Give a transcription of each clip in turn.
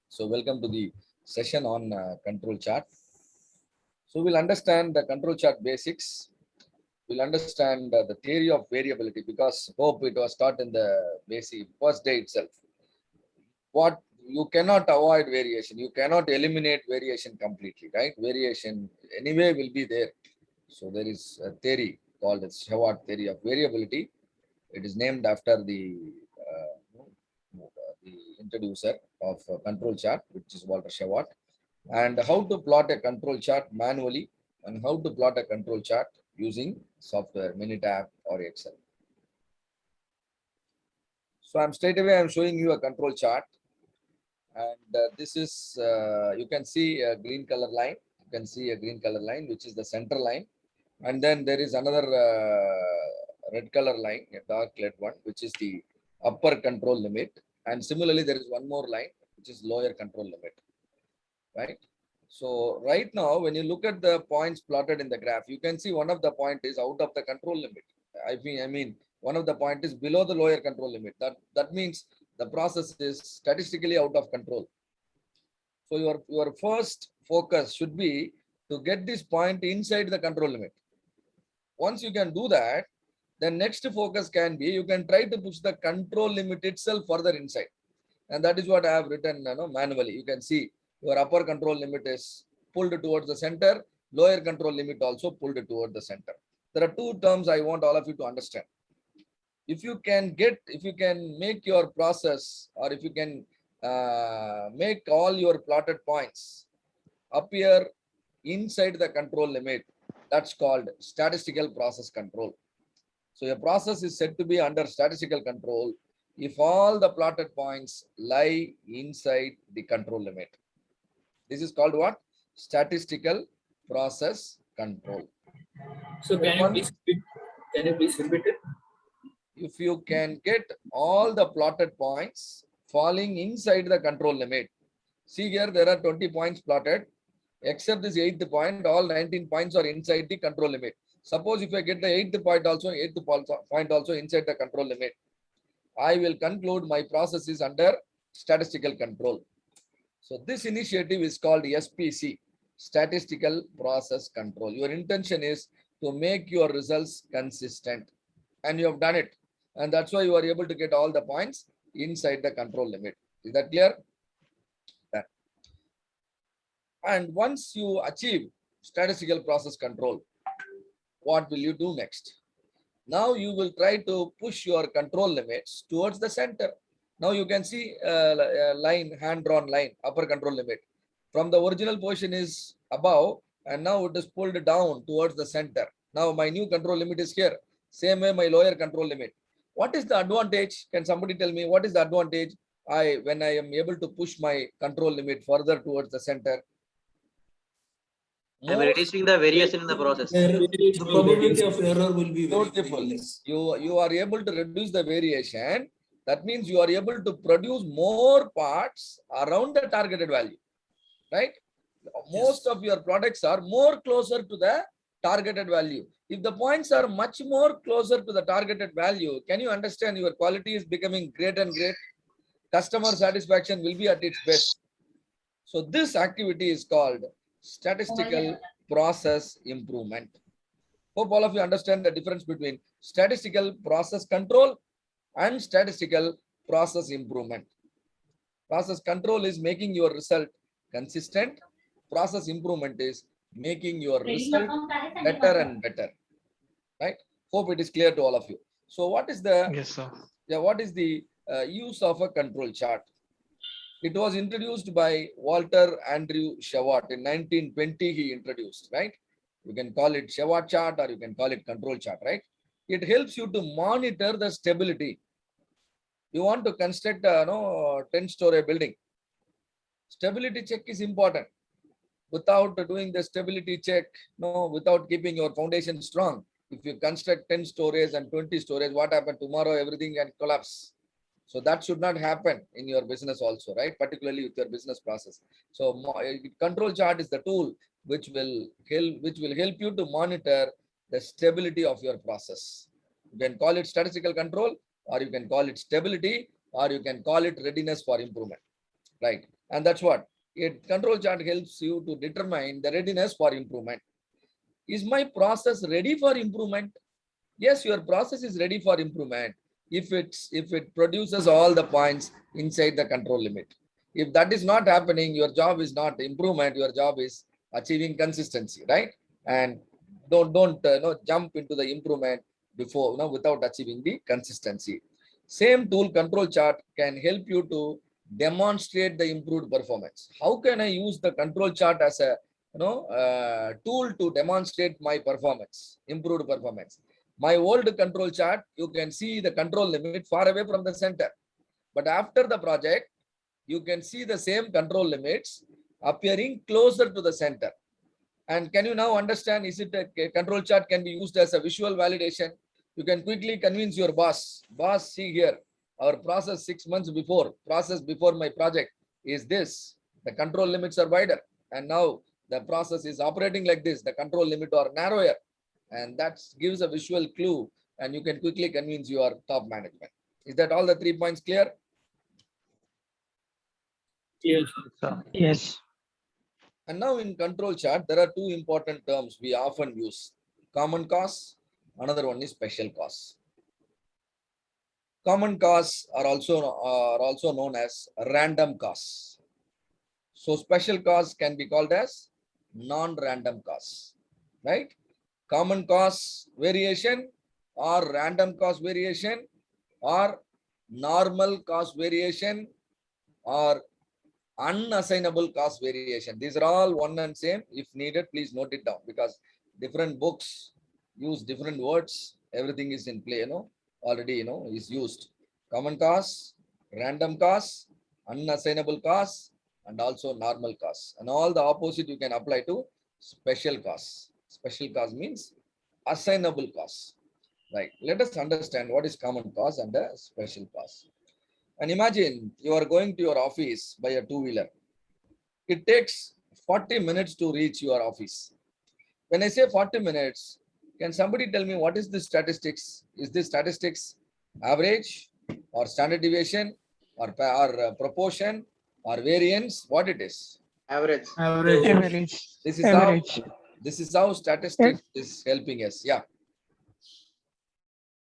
So welcome to the session on control chart. So we'll understand the control chart basics. We'll understand the theory of variability because hope it was taught in the basic first day itself. What you cannot avoid variation, you cannot eliminate variation completely, right? Variation anyway will be there. So there is a theory called the Shewhart theory of variability. It is named after the introducer of control chart, which is Walter Shewhart. And how to plot a control chart manually and how to plot a control chart using software, Minitab or Excel. So I'm showing you a control chart. And this is, you can see a green color line. You can see a green color line, which is the center line. And then there is another red color line, a dark red one, which is the upper control limit. And similarly, there is one more line, which is lower control limit, right? So right now, when you look at the points plotted in the graph, you can see one of the point is out of the control limit. I mean, one of the point is below the lower control limit. That means the process is statistically out of control. So your first focus should be to get this point inside the control limit. Once you can do that, the next focus can be you can try to push the control limit itself further inside. And that is what I have written manually. You can see your upper control limit is pulled towards the center, lower control limit also pulled toward the center. There are two terms I want all of you to understand. If you can make your process, or if you can make all your plotted points appear inside the control limit, that's called statistical process control. So a process is said to be under statistical control if all the plotted points lie inside the control limit. This is called what? Statistical process control. So can you please repeat it? If you can get all the plotted points falling inside the control limit. See here, there are 20 points plotted. Except this 8th point, all 19 points are inside the control limit. Suppose if I get the 8th point also inside the control limit, I will conclude my process is under statistical control. So this initiative is called SPC, statistical process control. Your intention is to make your results consistent, and you have done it. And that's why you are able to get all the points inside the control limit. Is that clear? And once you achieve statistical process control, what will you do next? Now you will try to push your control limits towards the center. Now you can see a line, hand-drawn line, upper control limit. From the original position is above, and now it is pulled down towards the center. Now my new control limit is here. Same way my lower control limit. What is the advantage? Can somebody tell me what is the advantage when I am able to push my control limit further towards the center? I'm reducing the variation in the process. The probability of error will be beautiful. You are able to reduce the variation. That means you are able to produce more parts around the targeted value, right? Most of your products are more closer to the targeted value. If the points are much more closer to the targeted value, can you understand your quality is becoming great and great? Customer satisfaction will be at its best. So this activity is called statistical process improvement. Hope all of you understand the difference between statistical process control and statistical process improvement. Process control is making your result consistent. Process improvement is making your result better and better. Right? Hope it is clear to all of you. So what is the use of a control chart? It was introduced by Walter Andrew Shewhart in 1920. He introduced, right? You can call it Shewhart chart or you can call it control chart, right? It helps you to monitor the stability. You want to construct a 10-story building. Stability check is important. Without doing the stability check, without keeping your foundation strong, if you construct 10 stories and 20 stories, what happens tomorrow? Everything can collapse. So that should not happen in your business also, right? Particularly with your business process. So control chart is the tool which will help you to monitor the stability of your process. You can call it statistical control, or you can call it stability, or you can call it readiness for improvement, right? And that's what a control chart helps you to determine the readiness for improvement. Is my process ready for improvement? Yes, your process is ready for improvement if it produces all the points inside the control limit. If that is not happening, your job is not improvement, your job is achieving consistency, right? And don't jump into the improvement before without achieving the consistency. Same tool, control chart, can help you to demonstrate the improved performance. How can I use the control chart as a tool to demonstrate my performance, improved performance? My old control chart, you can see the control limit far away from the center. But after the project, you can see the same control limits appearing closer to the center. And can you now understand, is it a control chart can be used as a visual validation? You can quickly convince your boss, see here, our process 6 months before, process before my project is this. The control limits are wider. And now the process is operating like this. The control limit are narrower. And that gives a visual clue. And you can quickly convince your top management. Is that all the 3 points clear? Yes. Yes. And now in control chart, there are two important terms we often use. Common cause, another one is special cause. Common cause are also known as random cause. So special cause can be called as non-random cause, right? Common cause variation or random cause variation or normal cause variation or unassignable cause variation. These are all one and same. If needed, please note it down because different books use different words. Everything is in play, already, is used. Common cause, random cause, unassignable cause, and also normal cause. And all the opposite you can apply to special cause. Special cause means assignable cause. Right. Let us understand what is common cause and a special cause. And imagine you are going to your office by a two-wheeler. It takes 40 minutes to reach your office. When I say 40 minutes, can somebody tell me what is the statistics? Is this statistics average or standard deviation or proportion or variance? What it is? Average. Average. This is Average. this is how statistics is helping us. Yeah.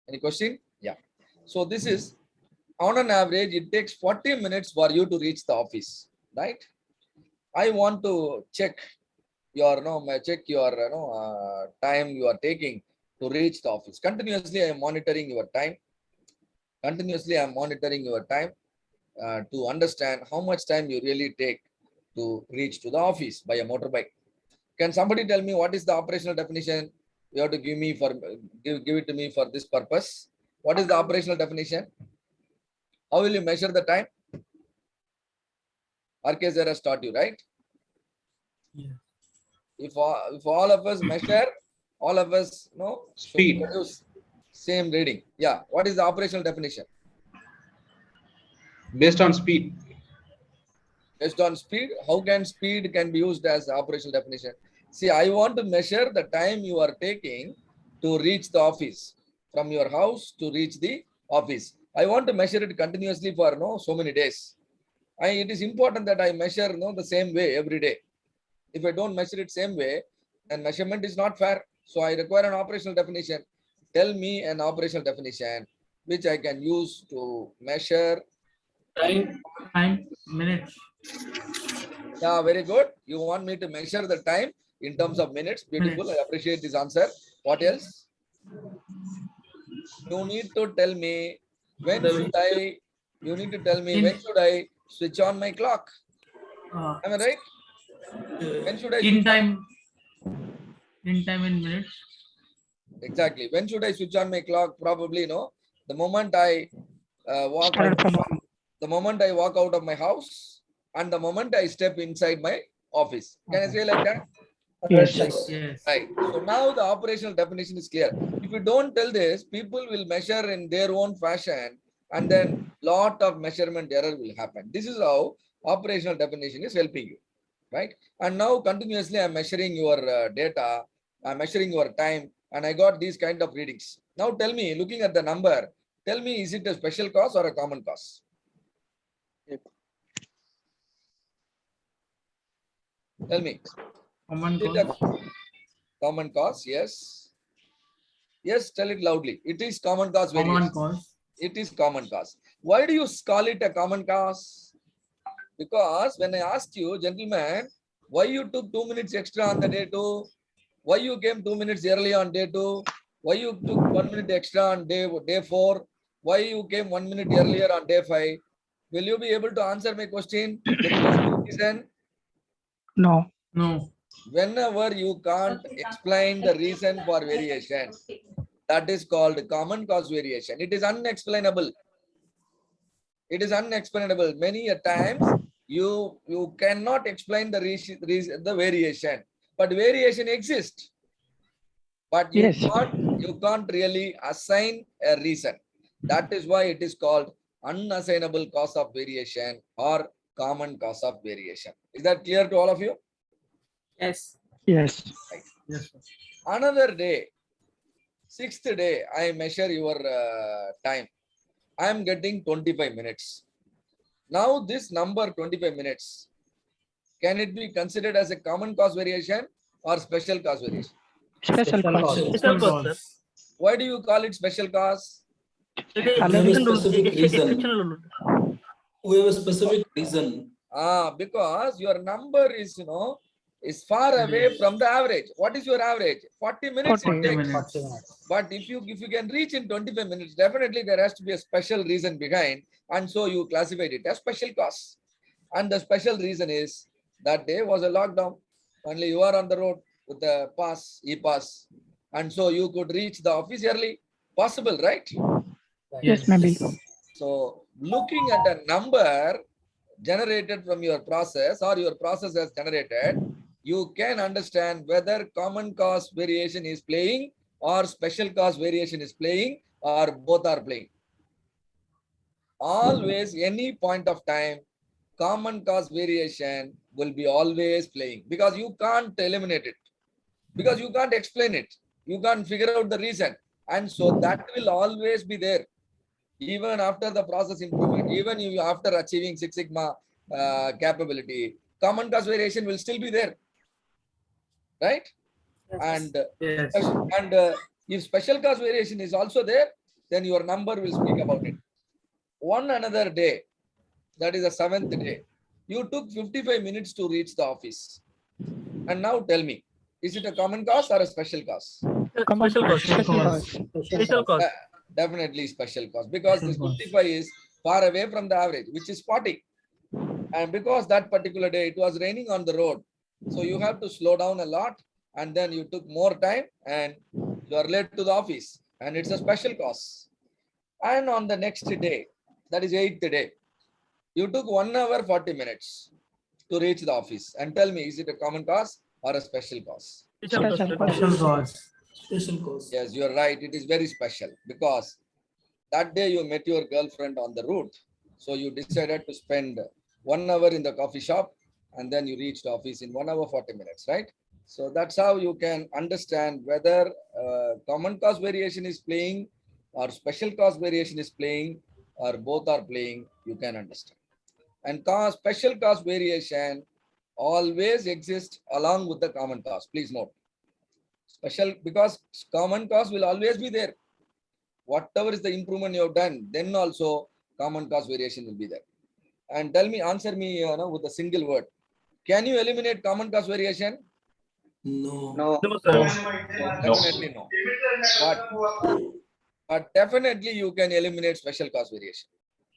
Any question? Yeah. So this is on an average, it takes 40 minutes for you to reach the office, right? I want to check your time you are taking to reach the office. Continuously, I am monitoring your time. Continuously, I am monitoring your time to understand how much time you really take to reach to the office by a motorbike. Can somebody tell me what is the operational definition? You have to give me for give it to me for this purpose. What is the operational definition? How will you measure the time? RK Zara taught you, right? Yeah. If all of us measure, all of us Speed. produce same reading. Yeah. What is the operational definition? Based on speed. Based on speed. How can speed can be used as operational definition? See, I want to measure the time you are taking to reach the office from your house to reach the office. I want to measure it continuously for so many days. It is important that I measure the same way every day. If I don't measure it same way, then measurement is not fair. So I require an operational definition. Tell me an operational definition which I can use to measure Time, minutes. Yeah, very good. You want me to measure the time in terms of minutes. Beautiful. I appreciate this answer. What else? You need to tell me when should I, you need to tell me when should I switch on my clock? Am I right? When should I In switch on? time, in minutes. Exactly. When should I switch on my clock? Probably, the moment I walk out, Started from the moment I walk out of my house and the moment I step inside my office. Can I say like that? yes. Yes. Right. So now the operational definition is clear. If you don't tell this, people will measure in their own fashion and then lot of measurement error will happen. This is how operational definition is helping you, right? And now continuously I'm measuring your data, I'm measuring your time, and I got these kind of readings. Now tell me, looking at the number, tell me, is it a special cause or a common cause? Tell me. Common Is it cause. a common cause? Yes. Yes, tell it loudly. It is common cause Common variation. cause. It is common cause. Why do you call it a common cause? Because when I asked you, gentlemen, why you took 2 minutes extra on the day 2, why you came 2 minutes early on day 2, why you took 1 minute extra on day 4, why you came 1 minute earlier on day 5, will you be able to answer my question? Can you please listen? No. No. Whenever you can't explain the reason for variation, that is called common cause variation. It is unexplainable. It is unexplainable. Many a times you cannot explain the the variation, but variation exists. But Yes. you can't really assign a reason. That is why it is called unassignable cause of variation or common cause of variation. Is that clear to all of you? Yes. Yes. Yes. Another day, 6th day, I measure your time. I am getting 25 minutes. Now this number 25 minutes, can it be considered as a common cause variation or special cause variation? Special cause. Special cause. Why do you call it special cause? We have a specific reason. We have a specific reason. Because your number is, is far away from the average. What is your average? 40 minutes it 40 takes. minutes. But if you can reach in 25 minutes, definitely there has to be a special reason behind. And so you classified it as special cause. And the special reason is that day was a lockdown. Only you are on the road with the pass, e-pass. And so you could reach the office early. Possible, right? Yes, maybe. So looking at a number generated from your process or your process has generated, you can understand whether common cause variation is playing or special cause variation is playing or both are playing. Always, any point of time, common cause variation will be always playing because you can't eliminate it, because you can't explain it. You can't figure out the reason. And so that will always be there. Even after the process improvement, even if after achieving Six Sigma capability, common cause variation will still be there, right? And Yes. if special cause variation is also there, then your number will speak about it. One another day, that is the 7th day, you took 55 minutes to reach the office. And now tell me, is it a common cause or a special cause? Special cause. Special cause. Definitely special cause, because this Special cause. 55 is far away from the average, which is 40. And because that particular day it was raining on the road, so you have to slow down a lot, and then you took more time and you are late to the office, and it's a special cause. And on the next day, that is 8th day, you took 1 hour 40 minutes to reach the office. And tell me, is it a common cause or a special cause? Special Special cause. cause. Special cause. Yes, you're right. It is very special because that day you met your girlfriend on the route. So you decided to spend 1 hour in the coffee shop, and then you reached office in 1 hour 40 minutes, right? So that's how you can understand whether common cause variation is playing or special cause variation is playing or both are playing. You can understand. And special cause variation always exists along with the common cause. Please note. Special, because common cause will always be there. Whatever is the improvement you have done, then also common cause variation will be there. And tell me, answer me with a single word. Can you eliminate common cause variation? No. No. Definitely no. But definitely you can eliminate special cause variation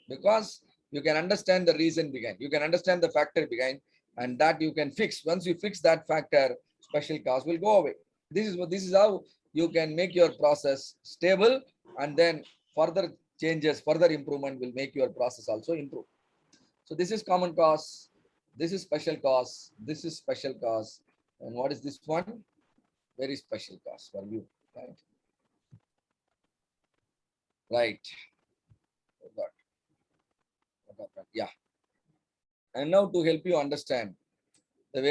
because you can understand the reason behind. You can understand the factor behind, and that you can fix. Once you fix that factor, special cause will go away. This is how you can make your process stable, and then further changes, further improvement will make your process also improve. So this is common cause, this is special cause, this is special cause, and what is this one? Very special cause for you, right? Right. Got it. Yeah. And now to help you understand